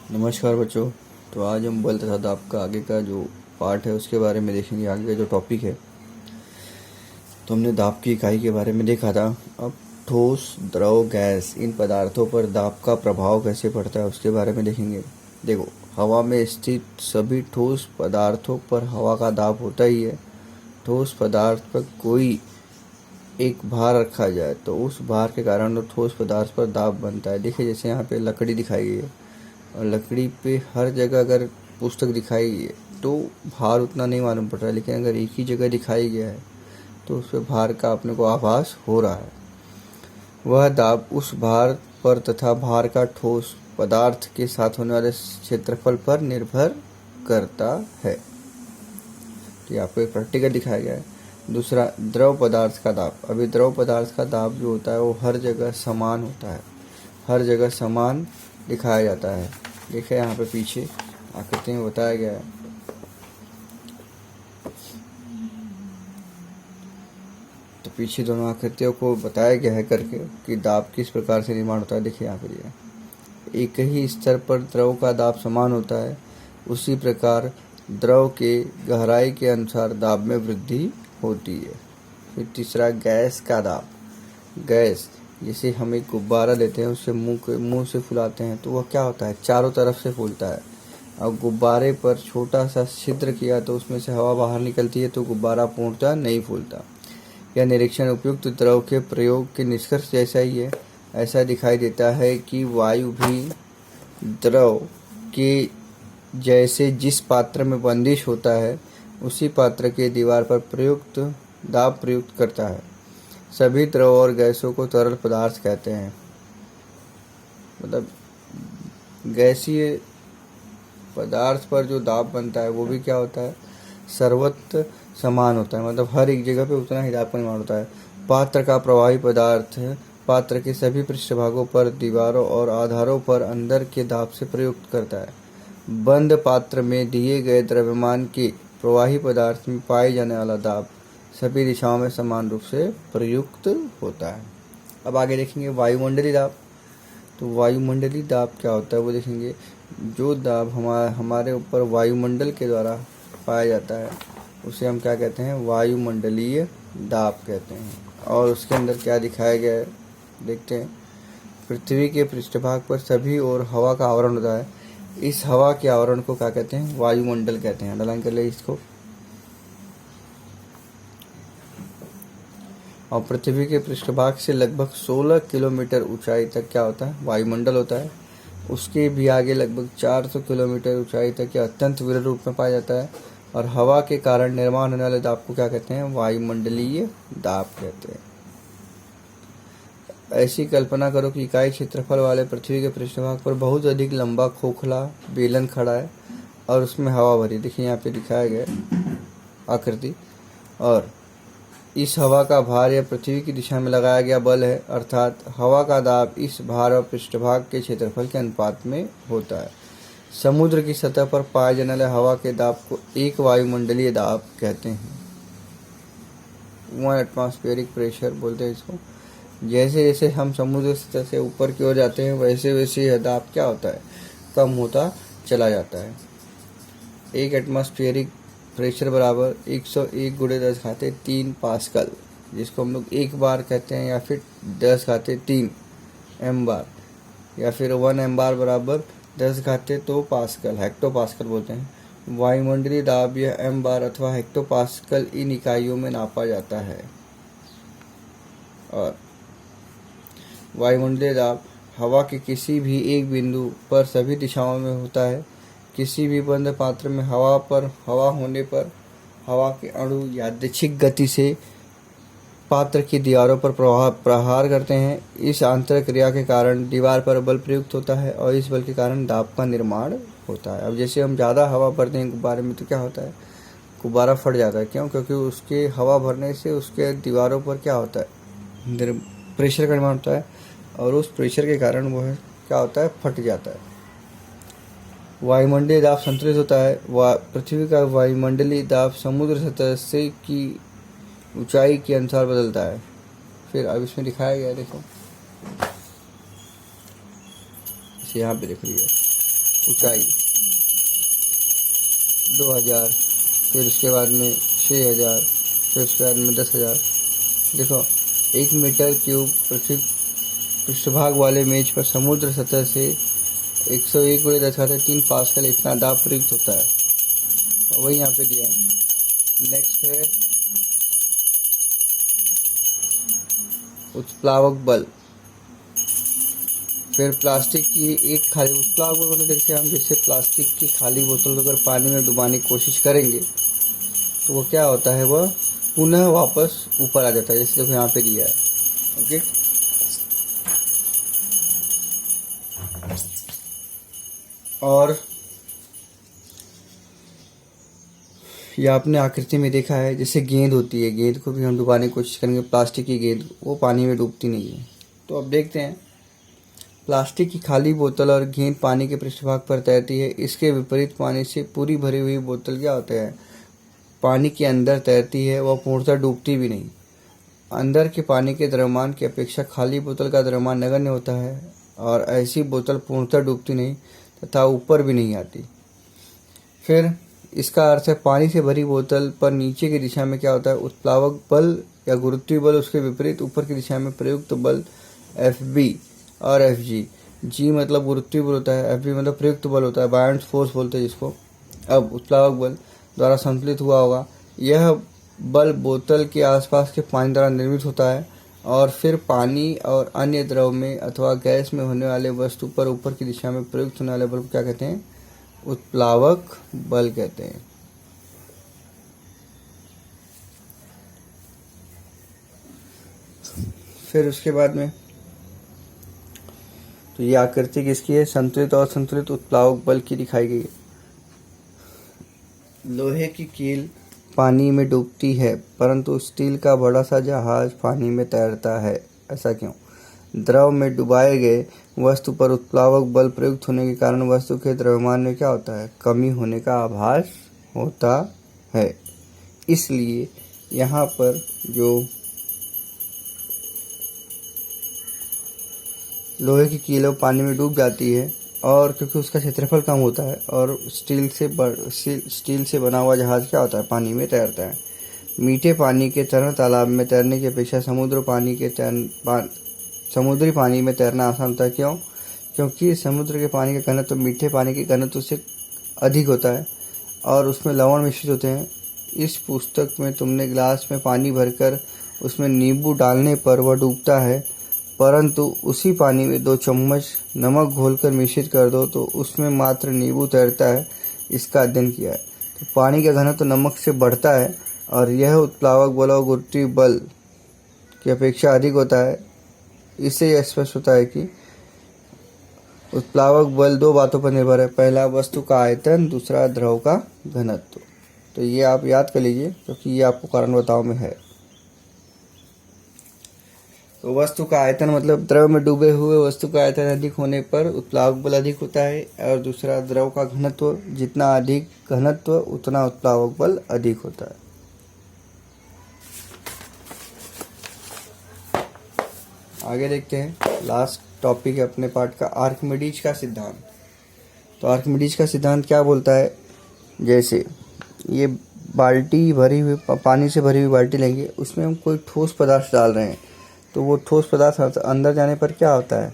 नमस्कार बच्चों। तो आज हम बल तथा दाब का आगे का जो पार्ट है उसके बारे में देखेंगे। आगे का जो टॉपिक है, तो हमने दाब की इकाई के बारे में देखा था। अब ठोस, द्रव, गैस, इन पदार्थों पर दाब का प्रभाव कैसे पड़ता है उसके बारे में देखेंगे। देखो, हवा में स्थित सभी ठोस पदार्थों पर हवा का दाब होता ही है। ठोस पदार्थ पर कोई एक भार रखा जाए तो उस भार के कारण ठोस पदार्थ पर दाब बनता है। देखिए, जैसे यहाँ पे लकड़ी दिखाई गई है और लकड़ी पे हर जगह अगर पुस्तक दिखाई गई है तो भार उतना नहीं मालूम पड़ रहा है, लेकिन अगर एक ही जगह दिखाई गया है तो उस पर भार का अपने को आभास हो रहा है। वह दाब उस भार पर तथा भार का ठोस पदार्थ के साथ होने वाले क्षेत्रफल पर निर्भर करता है। तो यहाँ पे प्रैक्टिकल दिखाया गया है। दूसरा, द्रव पदार्थ का दाब। अभी द्रव पदार्थ का दाब जो होता है वो हर जगह समान होता है, हर जगह समान दिखाया जाता है। देखिए यहाँ पे पीछे आकृति में बताया गया है। तो पीछे दोनों आकृतियों को बताया गया है करके कि दाब किस प्रकार से निर्माण होता है। देखिए यहाँ पे दिया, एक ही स्तर पर द्रव का दाब समान होता है, उसी प्रकार द्रव के गहराई के अनुसार दाब में वृद्धि होती है। फिर तीसरा, गैस का दाब। गैस, जैसे हम एक गुब्बारा लेते हैं, उससे मुंह से फुलाते हैं तो वह क्या होता है, चारों तरफ से फूलता है। अब गुब्बारे पर छोटा सा छिद्र किया तो उसमें से हवा बाहर निकलती है तो गुब्बारा पूर्णतः नहीं फूलता। यह निरीक्षण उपयुक्त द्रव के प्रयोग के निष्कर्ष जैसा ही है। ऐसा दिखाई देता है कि वायु भी द्रव के जैसे जिस पात्र में बंदिश होता है उसी पात्र के दीवार पर प्रयुक्त दाब प्रयुक्त करता है। सभी द्रव और गैसों को तरल पदार्थ कहते हैं। मतलब गैसीय पदार्थ पर जो दाब बनता है वो भी क्या होता है, सर्वत्र समान होता है। मतलब हर एक जगह पे उतना ही दाब का निर्माण होता है। पात्र का प्रवाही पदार्थ पात्र के सभी पृष्ठभागों पर, दीवारों और आधारों पर अंदर के दाब से प्रयुक्त करता है। बंद पात्र में दिए गए द्रव्यमान के प्रवाही पदार्थ में पाए जाने वाला दाब सभी दिशाओं में समान रूप से प्रयुक्त होता है। अब आगे देखेंगे वायुमंडलीय दाब। तो वायुमंडलीय दाब क्या होता है वो देखेंगे। जो दाब हमारे ऊपर वायुमंडल के द्वारा पाया जाता है उसे हम क्या कहते हैं, वायुमंडलीय दाब कहते हैं। और उसके अंदर क्या दिखाया गया है देखते हैं। पृथ्वी के पृष्ठभाग पर सभी ओर हवा का आवरण होता है। इस हवा के आवरण को क्या कहते हैं, वायुमंडल कहते हैं। अंडरलाइन कर ले इसको। और पृथ्वी के पृष्ठभाग से लगभग 16 किलोमीटर ऊंचाई तक क्या होता है, वायुमंडल होता है। उसके भी आगे लगभग 400 किलोमीटर ऊंचाई तक यह अत्यंत विरल रूप में पाया जाता है। और हवा के कारण निर्माण होने वाले दाब को क्या कहते हैं, वायुमंडलीय दाब कहते हैं। ऐसी कल्पना करो कि इकाई क्षेत्रफल वाले पृथ्वी के पृष्ठभाग पर बहुत अधिक लंबा खोखला बेलन खड़ा है और उसमें हवा भरी। देखिए यहाँ पे दिखाया गया आकृति। और इस हवा का भार या पृथ्वी की दिशा में लगाया गया बल है, अर्थात हवा का दाब इस भार और पृष्ठभाग के क्षेत्रफल के अनुपात में होता है। समुद्र की सतह पर पाए जाने वाले हवा के दाब को एक वायुमंडलीय दाब कहते हैं। 1 एटमॉस्फेरिक प्रेशर बोलते हैं इसको। जैसे जैसे हम समुद्र सतह से ऊपर की ओर जाते हैं वैसे वैसे यह दाब क्या होता है, कम होता चला जाता है। 1 एटमॉस्फेरिक प्रेशर बराबर 101 गुणे 10⁻³ पास्कल, जिसको हम लोग एक बार कहते हैं, या फिर 10⁻³ एम बार, या फिर 1 एम बार बराबर 10⁻² पास्कल, हेक्टो पास्कल बोलते हैं। वायुमंडलीय दाब यह एम बार अथवा हेक्टो पास्कल इन इकाइयों में नापा जाता है। और वायुमंडलीय दाब हवा के किसी भी एक बिंदु पर सभी दिशाओं में होता है। किसी भी बंद पात्र में हवा होने पर हवा के अणु यादृच्छिक गति से पात्र की दीवारों पर प्रहार करते हैं। इस आंतरिक क्रिया के कारण दीवार पर बल प्रयुक्त होता है और इस बल के कारण दाब का निर्माण होता है। अब जैसे हम ज़्यादा हवा भरते हैं गुब्बारे में तो क्या होता है, गुब्बारा फट जाता है। क्यों? क्योंकि उसके हवा भरने से उसके दीवारों पर क्या होता है, प्रेशर का निर्माण होता है और उस प्रेशर के कारण वह क्या होता है, फट जाता है। वायुमंडलीय दाब संतुलित होता है। पृथ्वी का वायुमंडलीय दाब समुद्र सतह से की ऊंचाई के अनुसार बदलता है। फिर अब इसमें दिखाया गया है, देखो यहाँ पे देख लीजिए। ऊंचाई 2000, फिर उसके बाद में 6000, फिर उसके बाद में 10,000। देखो 1 मीटर क्यूब पृथ्वी पृष्ठभाग वाले मेज पर समुद्र सतह से 101.3 पास्कल इतना दाब प्रयुक्त होता है। वही यहाँ पे दिया है। नेक्स्ट है उत्प्लावक बल। फिर प्लास्टिक की एक खाली उत्प्लावक बल को देखते हैं हम, जैसे प्लास्टिक की खाली बोतल को अगर पानी में डुबाने की कोशिश करेंगे तो वो क्या होता है, वह पुनः वापस ऊपर आ जाता है, जैसे देखो यहाँ पे दिया है। ओके, और यह आपने आकृति में देखा है, जैसे गेंद होती है, गेंद को भी हम डुबाने की कोशिश करेंगे, प्लास्टिक की गेंद, वो पानी में डूबती नहीं है। तो अब देखते हैं, प्लास्टिक की खाली बोतल और गेंद पानी के पृष्ठभाग पर तैरती है। इसके विपरीत पानी से पूरी भरी हुई बोतल क्या होता है, पानी के अंदर तैरती है, वह पूर्णतः डूबती भी नहीं। अंदर के पानी के द्रव्यमान की अपेक्षा खाली बोतल का द्रव्यमान नगण्य होता है, और ऐसी बोतल पूर्णतः डूबती नहीं तथा ऊपर भी नहीं आती। फिर इसका अर्थ है, पानी से भरी बोतल पर नीचे की दिशा में क्या होता है, उत्प्लावक बल या गुरुत्वीय बल, उसके विपरीत ऊपर की दिशा में प्रयुक्त बल Fb और Fg। G मतलब गुरुत्वीय बल होता है, Fb मतलब प्रयुक्त बल होता है, बायन्ट फोर्स बोलते हैं जिसको। अब उत्प्लावक बल द्वारा संतुलित हुआ होगा। यह बल बोतल के आसपास के पानी द्वारा निर्मित होता है, और फिर पानी और अन्य द्रव में अथवा गैस में होने वाले वस्तु पर ऊपर की दिशा में प्रयुक्त होने वाले बल को क्या कहते हैं, उत्प्लावक बल कहते हैं। फिर उसके बाद में तो ये आकृति किसकी है, संतुलित और संतुलित उत्प्लावक बल की दिखाई गई है। लोहे की कील पानी में डूबती है, परंतु स्टील का बड़ा सा जहाज पानी में तैरता है, ऐसा क्यों? द्रव में डुबाए गए वस्तु पर उत्प्लावक बल प्रयुक्त होने के कारण वस्तु के द्रव्यमान में क्या होता है, कमी होने का आभास होता है। इसलिए यहाँ पर जो लोहे की कील पानी में डूब जाती है, और क्योंकि उसका क्षेत्रफल कम होता है, और स्टील से बना हुआ जहाज क्या होता है, पानी में तैरता है। मीठे पानी के तरल तालाब में तैरने की अपेक्षा समुद्री पानी में तैरना आसान होता है। क्यों? क्योंकि समुद्र के पानी का घनत्व मीठे पानी के घनत्व से अधिक होता है, और उसमें लवण मिश्रित होते हैं। इस पुस्तक में तुमने गिलास में पानी भरकर उसमें नींबू डालने पर वह डूबता है, परंतु उसी पानी में 2 चम्मच नमक घोलकर मिश्रित कर दो तो उसमें मात्र नींबू तैरता है। इसका अध्ययन किया है। तो पानी का घनत्व नमक से बढ़ता है, और यह उत्प्लावक बल और गुरुत्वीय बल की अपेक्षा अधिक होता है। इससे यह स्पष्ट होता है कि उत्प्लावक बल 2 बातों पर निर्भर है। पहला वस्तु का आयतन, दूसरा द्रव का घनत्व। तो ये आप याद कर लीजिए, क्योंकि ये आपको कारण बताओ में है। तो वस्तु का आयतन मतलब द्रव में डूबे हुए वस्तु का आयतन अधिक होने पर उत्प्लावक बल अधिक होता है, और दूसरा द्रव का घनत्व, जितना अधिक घनत्व उतना उत्प्लावक बल अधिक होता है। आगे देखते हैं, लास्ट टॉपिक है अपने पार्ट का, आर्किमिडीज का सिद्धांत। तो आर्किमिडीज का सिद्धांत क्या बोलता है, जैसे ये बाल्टी भरी हुई, पानी से भरी हुई बाल्टी लेंगे, उसमें हम कोई ठोस पदार्थ डाल रहे हैं, तो वो ठोस पदार्थ अंदर जाने पर क्या होता है,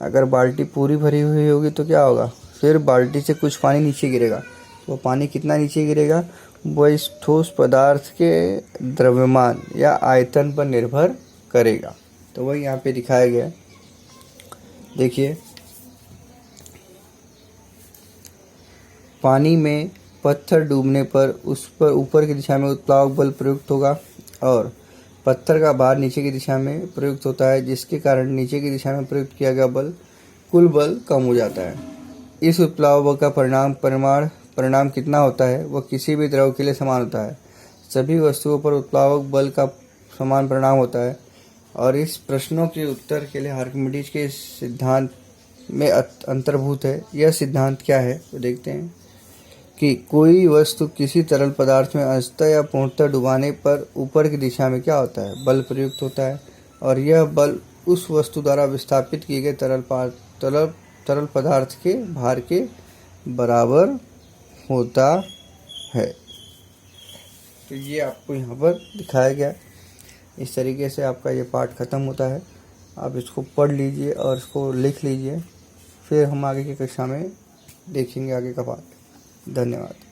अगर बाल्टी पूरी भरी हुई होगी तो क्या होगा, फिर बाल्टी से कुछ पानी नीचे गिरेगा। तो पानी कितना नीचे गिरेगा, वो इस ठोस पदार्थ के द्रव्यमान या आयतन पर निर्भर करेगा। तो वही यहाँ पे दिखाया गया है। देखिए, पानी में पत्थर डूबने पर उस पर ऊपर की दिशा में उत्प्लावक बल प्रयुक्त होगा, और पत्थर का भार नीचे की दिशा में प्रयुक्त होता है, जिसके कारण नीचे की दिशा में प्रयुक्त किया गया बल, कुल बल कम हो जाता है। इस उत्प्लावक बल का परिणाम कितना होता है, वह किसी भी द्रव के लिए समान होता है। सभी वस्तुओं पर उत्प्लावक बल का समान परिणाम होता है। और इस प्रश्नों के उत्तर के लिए आर्किमिडीज के सिद्धांत में अंतर्भूत है। यह सिद्धांत क्या है तो देखते हैं कि कोई वस्तु किसी तरल पदार्थ में अंशतः या पूर्णतः डुबाने पर ऊपर की दिशा में क्या होता है, बल प्रयुक्त होता है, और यह बल उस वस्तु द्वारा विस्थापित किए गए तरल पदार्थ के भार के बराबर होता है। तो ये आपको यहाँ पर दिखाया गया। इस तरीके से आपका ये पाठ ख़त्म होता है। आप इसको पढ़ लीजिए और इसको लिख लीजिए, फिर हम आगे की कक्षा में देखेंगे आगे का पाठ। धन्यवाद।